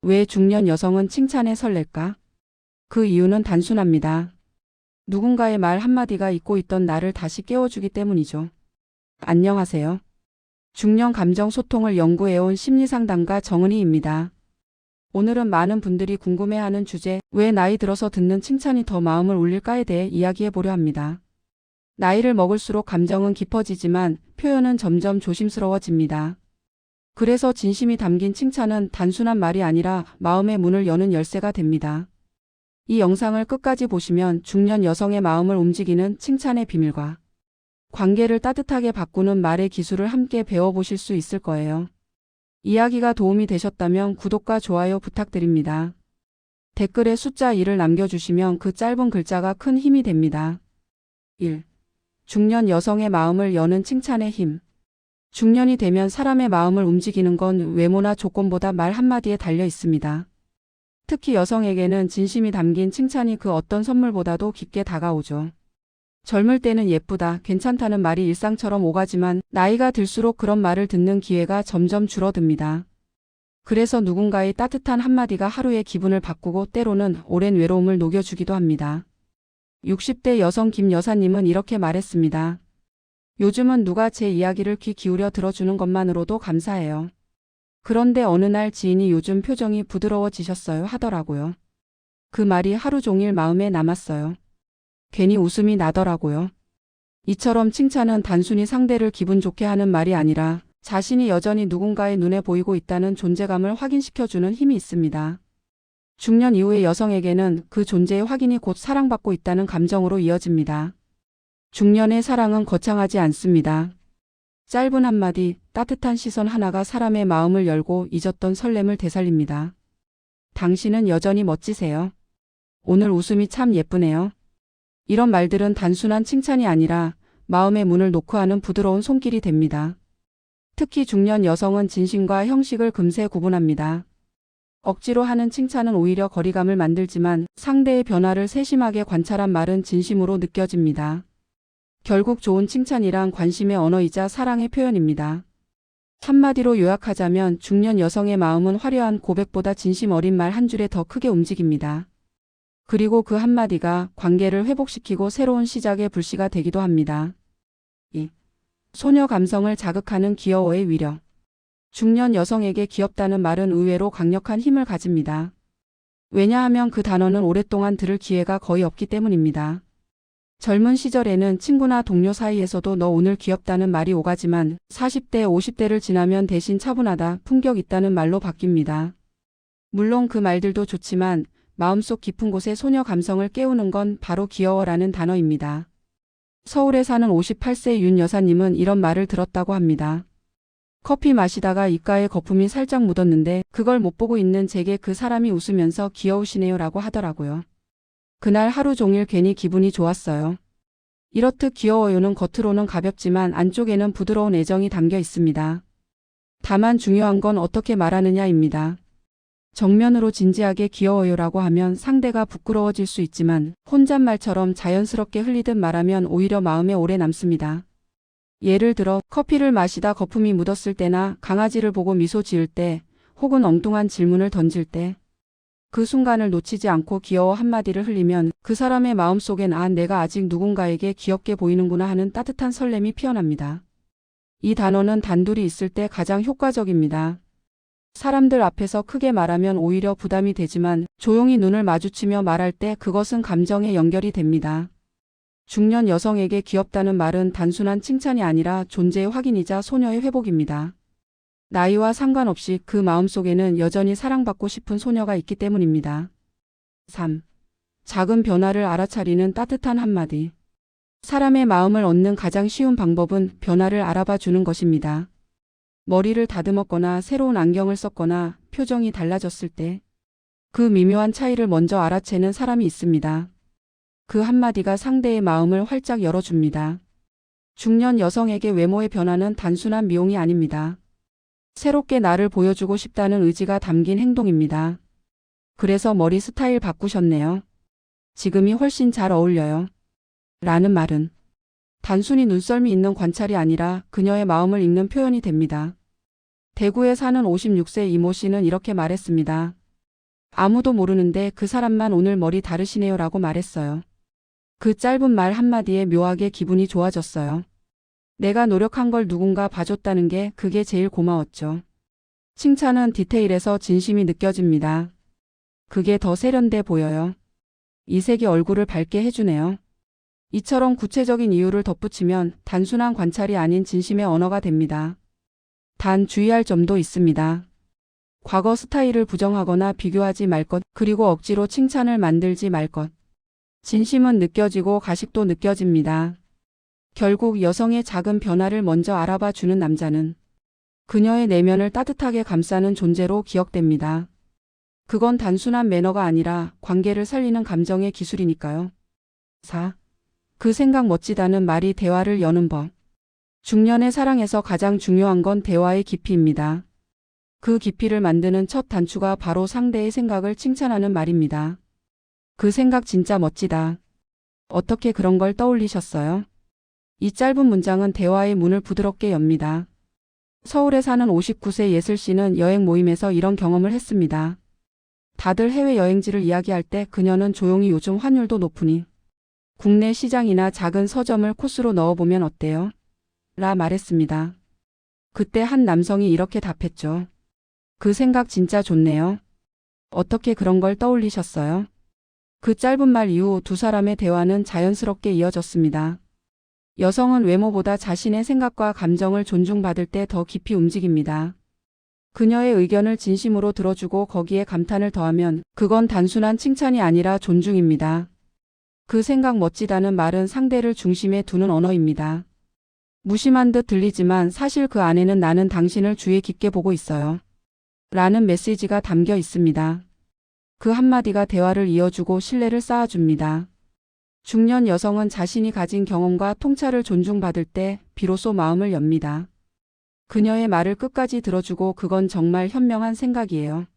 왜 중년 여성은 칭찬에 설렐까? 그 이유는 단순합니다. 누군가의 말 한마디가 잊고 있던 나를 다시 깨워주기 때문이죠. 안녕하세요. 중년 감정 소통을 연구해온 심리상담가 정은희입니다. 오늘은 많은 분들이 궁금해하는 주제, 왜 나이 들어서 듣는 칭찬이 더 마음을 울릴까에 대해 이야기해보려 합니다. 나이를 먹을수록 감정은 깊어지지만 표현은 점점 조심스러워집니다. 그래서 진심이 담긴 칭찬은 단순한 말이 아니라 마음의 문을 여는 열쇠가 됩니다. 이 영상을 끝까지 보시면 중년 여성의 마음을 움직이는 칭찬의 비밀과 관계를 따뜻하게 바꾸는 말의 기술을 함께 배워보실 수 있을 거예요. 이야기가 도움이 되셨다면 구독과 좋아요 부탁드립니다. 댓글에 숫자 1을 남겨주시면 그 짧은 글자가 큰 힘이 됩니다. 1. 중년 여성의 마음을 여는 칭찬의 힘. 중년이 되면 사람의 마음을 움직이는 건 외모나 조건보다 말 한마디에 달려 있습니다. 특히 여성에게는 진심이 담긴 칭찬이 그 어떤 선물보다도 깊게 다가오죠. 젊을 때는 예쁘다, 괜찮다는 말이 일상처럼 오가지만 나이가 들수록 그런 말을 듣는 기회가 점점 줄어듭니다. 그래서 누군가의 따뜻한 한마디가 하루의 기분을 바꾸고 때로는 오랜 외로움을 녹여주기도 합니다. 60대 여성 김 여사님은 이렇게 말했습니다. 요즘은 누가 제 이야기를 귀 기울여 들어주는 것만으로도 감사해요. 그런데 어느 날 지인이 요즘 표정이 부드러워지셨어요 하더라고요. 그 말이 하루 종일 마음에 남았어요. 괜히 웃음이 나더라고요. 이처럼 칭찬은 단순히 상대를 기분 좋게 하는 말이 아니라 자신이 여전히 누군가의 눈에 보이고 있다는 존재감을 확인시켜주는 힘이 있습니다. 중년 이후의 여성에게는 그 존재의 확인이 곧 사랑받고 있다는 감정으로 이어집니다. 중년의 사랑은 거창하지 않습니다. 짧은 한마디, 따뜻한 시선 하나가 사람의 마음을 열고 잊었던 설렘을 되살립니다. 당신은 여전히 멋지세요. 오늘 웃음이 참 예쁘네요. 이런 말들은 단순한 칭찬이 아니라 마음의 문을 노크하는 부드러운 손길이 됩니다. 특히 중년 여성은 진심과 형식을 금세 구분합니다. 억지로 하는 칭찬은 오히려 거리감을 만들지만 상대의 변화를 세심하게 관찰한 말은 진심으로 느껴집니다. 결국 좋은 칭찬이란 관심의 언어이자 사랑의 표현입니다. 한마디로 요약하자면 중년 여성의 마음은 화려한 고백보다 진심 어린 말 한 줄에 더 크게 움직입니다. 그리고 그 한마디가 관계를 회복시키고 새로운 시작의 불씨가 되기도 합니다. 2. 소녀 감성을 자극하는 귀여워의 위력. 중년 여성에게 귀엽다는 말은 의외로 강력한 힘을 가집니다. 왜냐하면 그 단어는 오랫동안 들을 기회가 거의 없기 때문입니다. 젊은 시절에는 친구나 동료 사이에서도 너 오늘 귀엽다는 말이 오가지만 40대, 50대를 지나면 대신 차분하다, 품격 있다는 말로 바뀝니다. 물론 그 말들도 좋지만 마음속 깊은 곳에 소녀 감성을 깨우는 건 바로 귀여워라는 단어입니다. 서울에 사는 58세 윤 여사님은 이런 말을 들었다고 합니다. 커피 마시다가 입가에 거품이 살짝 묻었는데 그걸 못 보고 있는 제게 그 사람이 웃으면서 귀여우시네요 라고 하더라고요. 그날 하루 종일 괜히 기분이 좋았어요. 이렇듯 귀여워요는 겉으로는 가볍지만 안쪽에는 부드러운 애정이 담겨 있습니다. 다만 중요한 건 어떻게 말하느냐입니다. 정면으로 진지하게 귀여워요라고 하면 상대가 부끄러워질 수 있지만 혼잣말처럼 자연스럽게 흘리듯 말하면 오히려 마음에 오래 남습니다. 예를 들어 커피를 마시다 거품이 묻었을 때나 강아지를 보고 미소 지을 때 혹은 엉뚱한 질문을 던질 때 그 순간을 놓치지 않고 귀여워 한마디를 흘리면 그 사람의 마음속엔 내가 아직 누군가에게 귀엽게 보이는구나 하는 따뜻한 설렘이 피어납니다. 이 단어는 단둘이 있을 때 가장 효과적입니다. 사람들 앞에서 크게 말하면 오히려 부담이 되지만 조용히 눈을 마주치며 말할 때 그것은 감정에 연결이 됩니다. 중년 여성에게 귀엽다는 말은 단순한 칭찬이 아니라 존재의 확인이자 소녀의 회복입니다. 나이와 상관없이 그 마음속에는 여전히 사랑받고 싶은 소녀가 있기 때문입니다. 3. 작은 변화를 알아차리는 따뜻한 한마디. 사람의 마음을 얻는 가장 쉬운 방법은 변화를 알아봐 주는 것입니다. 머리를 다듬었거나 새로운 안경을 썼거나 표정이 달라졌을 때 그 미묘한 차이를 먼저 알아채는 사람이 있습니다. 그 한마디가 상대의 마음을 활짝 열어줍니다. 중년 여성에게 외모의 변화는 단순한 미용이 아닙니다. 새롭게 나를 보여주고 싶다는 의지가 담긴 행동입니다. 그래서 머리 스타일 바꾸셨네요. 지금이 훨씬 잘 어울려요. 라는 말은 단순히 눈썰미 있는 관찰이 아니라 그녀의 마음을 읽는 표현이 됩니다. 대구에 사는 56세 이모 씨는 이렇게 말했습니다. 아무도 모르는데 그 사람만 오늘 머리 다르시네요 라고 말했어요. 그 짧은 말 한마디에 묘하게 기분이 좋아졌어요. 내가 노력한 걸 누군가 봐줬다는 게 그게 제일 고마웠죠. 칭찬은 디테일에서 진심이 느껴집니다. 그게 더 세련돼 보여요. 이색이 얼굴을 밝게 해주네요. 이처럼 구체적인 이유를 덧붙이면 단순한 관찰이 아닌 진심의 언어가 됩니다. 단 주의할 점도 있습니다. 과거 스타일을 부정하거나 비교하지 말 것, 그리고 억지로 칭찬을 만들지 말 것. 진심은 느껴지고 가식도 느껴집니다. 결국 여성의 작은 변화를 먼저 알아봐 주는 남자는 그녀의 내면을 따뜻하게 감싸는 존재로 기억됩니다. 그건 단순한 매너가 아니라 관계를 살리는 감정의 기술이니까요. 4. 그 생각 멋지다는 말이 대화를 여는 법. 중년의 사랑에서 가장 중요한 건 대화의 깊이입니다. 그 깊이를 만드는 첫 단추가 바로 상대의 생각을 칭찬하는 말입니다. 그 생각 진짜 멋지다. 어떻게 그런 걸 떠올리셨어요? 이 짧은 문장은 대화의 문을 부드럽게 엽니다. 서울에 사는 59세 예슬 씨는 여행 모임에서 이런 경험을 했습니다. 다들 해외 여행지를 이야기할 때 그녀는 조용히 요즘 환율도 높으니 국내 시장이나 작은 서점을 코스로 넣어보면 어때요? 라 말했습니다. 그때 한 남성이 이렇게 답했죠. 그 생각 진짜 좋네요. 어떻게 그런 걸 떠올리셨어요? 그 짧은 말 이후 두 사람의 대화는 자연스럽게 이어졌습니다. 여성은 외모보다 자신의 생각과 감정을 존중받을 때 더 깊이 움직입니다. 그녀의 의견을 진심으로 들어주고 거기에 감탄을 더하면 그건 단순한 칭찬이 아니라 존중입니다. 그 생각 멋지다는 말은 상대를 중심에 두는 언어입니다. 무심한 듯 들리지만 사실 그 안에는 나는 당신을 주의 깊게 보고 있어요. 라는 메시지가 담겨 있습니다. 그 한마디가 대화를 이어주고 신뢰를 쌓아줍니다. 중년 여성은 자신이 가진 경험과 통찰을 존중받을 때 비로소 마음을 엽니다. 그녀의 말을 끝까지 들어주고 그건 정말 현명한 생각이에요.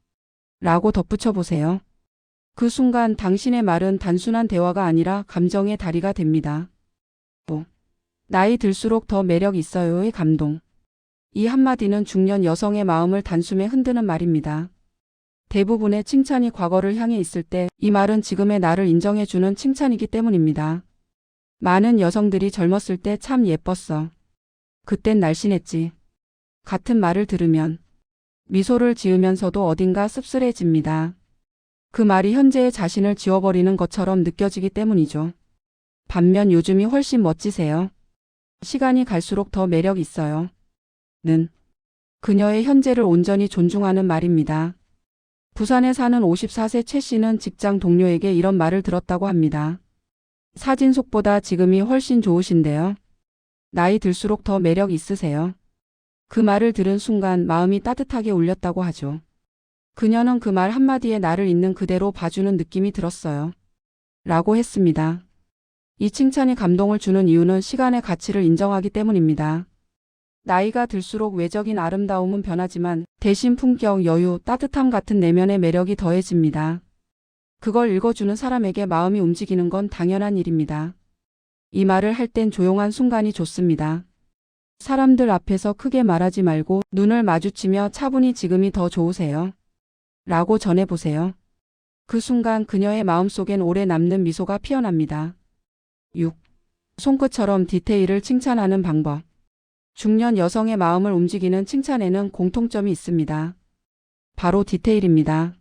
라고 덧붙여 보세요. 그 순간 당신의 말은 단순한 대화가 아니라 감정의 다리가 됩니다. 5. 나이 들수록 더 매력 있어요의 감동. 이 한마디는 중년 여성의 마음을 단숨에 흔드는 말입니다. 대부분의 칭찬이 과거를 향해 있을 때 이 말은 지금의 나를 인정해주는 칭찬이기 때문입니다. 많은 여성들이 젊었을 때 참 예뻤어. 그땐 날씬했지. 같은 말을 들으면 미소를 지으면서도 어딘가 씁쓸해집니다. 그 말이 현재의 자신을 지워버리는 것처럼 느껴지기 때문이죠. 반면 요즘이 훨씬 멋지세요. 시간이 갈수록 더 매력 있어요. 는 그녀의 현재를 온전히 존중하는 말입니다. 부산에 사는 54세 최 씨는 직장 동료에게 이런 말을 들었다고 합니다. 사진 속보다 지금이 훨씬 좋으신데요. 나이 들수록 더 매력 있으세요. 그 말을 들은 순간 마음이 따뜻하게 울렸다고 하죠. 그녀는 그 말 한마디에 나를 있는 그대로 봐주는 느낌이 들었어요. 라고 했습니다. 이 칭찬이 감동을 주는 이유는 시간의 가치를 인정하기 때문입니다. 나이가 들수록 외적인 아름다움은 변하지만 대신 품격, 여유, 따뜻함 같은 내면의 매력이 더해집니다. 그걸 읽어주는 사람에게 마음이 움직이는 건 당연한 일입니다. 이 말을 할 땐 조용한 순간이 좋습니다. 사람들 앞에서 크게 말하지 말고 눈을 마주치며 차분히 지금이 더 좋으세요. 라고 전해보세요. 그 순간 그녀의 마음속엔 오래 남는 미소가 피어납니다. 6. 손끝처럼 디테일을 칭찬하는 방법. 중년 여성의 마음을 움직이는 칭찬에는 공통점이 있습니다. 바로 디테일입니다.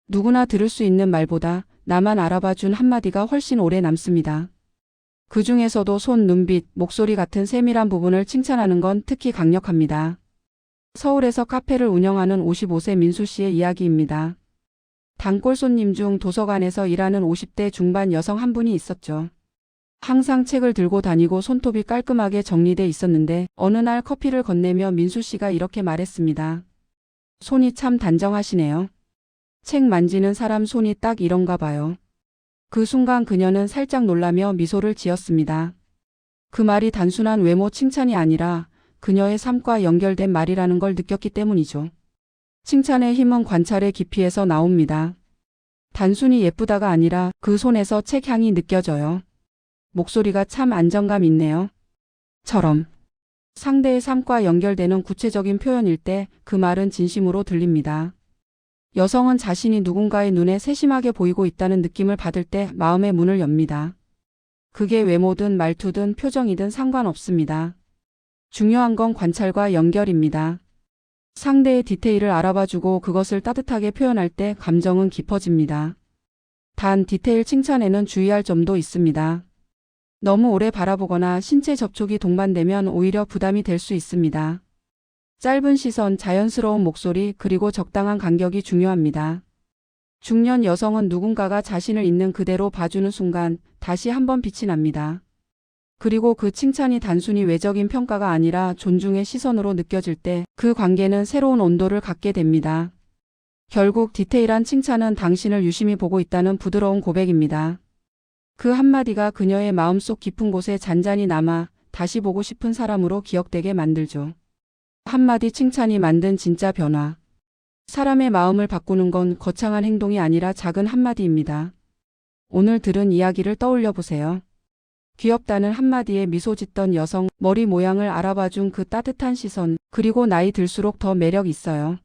누구나 들을 수 있는 말보다 나만 알아봐준 한마디가 훨씬 오래 남습니다. 그 중에서도 손, 눈빛, 목소리 같은 세밀한 부분을 칭찬하는 건 특히 강력합니다. 서울에서 카페를 운영하는 55세 민수 씨의 이야기입니다. 단골 손님 중 도서관에서 일하는 50대 중반 여성 한 분이 있었죠. 항상 책을 들고 다니고 손톱이 깔끔하게 정리돼 있었는데 어느 날 커피를 건네며 민수 씨가 이렇게 말했습니다. 손이 참 단정하시네요. 책 만지는 사람 손이 딱 이런가 봐요. 그 순간 그녀는 살짝 놀라며 미소를 지었습니다. 그 말이 단순한 외모 칭찬이 아니라 그녀의 삶과 연결된 말이라는 걸 느꼈기 때문이죠. 칭찬의 힘은 관찰의 깊이에서 나옵니다. 단순히 예쁘다가 아니라 그 손에서 책 향이 느껴져요. 목소리가 참 안정감 있네요. 처럼 상대의 삶과 연결되는 구체적인 표현일 때 그 말은 진심으로 들립니다. 여성은 자신이 누군가의 눈에 세심하게 보이고 있다는 느낌을 받을 때 마음의 문을 엽니다. 그게 외모든 말투든 표정이든 상관없습니다. 중요한 건 관찰과 연결입니다. 상대의 디테일을 알아봐주고 그것을 따뜻하게 표현할 때 감정은 깊어집니다. 단 디테일 칭찬에는 주의할 점도 있습니다. 너무 오래 바라보거나 신체 접촉이 동반되면 오히려 부담이 될 수 있습니다. 짧은 시선, 자연스러운 목소리, 그리고 적당한 간격이 중요합니다. 중년 여성은 누군가가 자신을 있는 그대로 봐주는 순간 다시 한번 빛이 납니다. 그리고 그 칭찬이 단순히 외적인 평가가 아니라 존중의 시선으로 느껴질 때 그 관계는 새로운 온도를 갖게 됩니다. 결국 디테일한 칭찬은 당신을 유심히 보고 있다는 부드러운 고백입니다. 그 한마디가 그녀의 마음속 깊은 곳에 잔잔히 남아 다시 보고 싶은 사람으로 기억되게 만들죠. 한마디 칭찬이 만든 진짜 변화. 사람의 마음을 바꾸는 건 거창한 행동이 아니라 작은 한마디입니다. 오늘 들은 이야기를 떠올려 보세요. 귀엽다는 한마디에 미소 짓던 여성, 머리 모양을 알아봐준 그 따뜻한 시선, 그리고 나이 들수록 더 매력 있어요.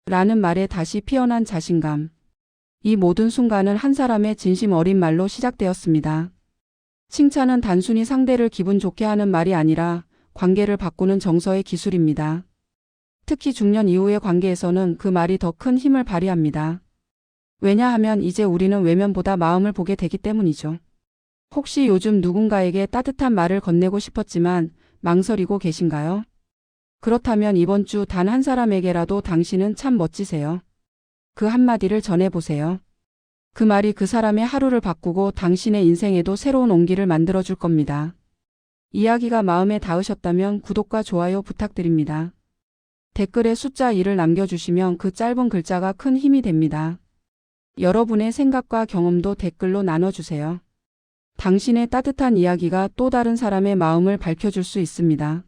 라는 말에 다시 피어난 자신감. 이 모든 순간은 한 사람의 진심 어린 말로 시작되었습니다. 칭찬은 단순히 상대를 기분 좋게 하는 말이 아니라 관계를 바꾸는 정서의 기술입니다. 특히 중년 이후의 관계에서는 그 말이 더 큰 힘을 발휘합니다. 왜냐하면 이제 우리는 외면보다 마음을 보게 되기 때문이죠. 혹시 요즘 누군가에게 따뜻한 말을 건네고 싶었지만 망설이고 계신가요? 그렇다면 이번 주 단 한 사람에게라도 당신은 참 멋지세요. 그 한마디를 전해보세요. 그 말이 그 사람의 하루를 바꾸고 당신의 인생에도 새로운 온기를 만들어줄 겁니다. 이야기가 마음에 닿으셨다면 구독과 좋아요 부탁드립니다. 댓글에 숫자 2를 남겨주시면 그 짧은 글자가 큰 힘이 됩니다. 여러분의 생각과 경험도 댓글로 나눠주세요. 당신의 따뜻한 이야기가 또 다른 사람의 마음을 밝혀줄 수 있습니다.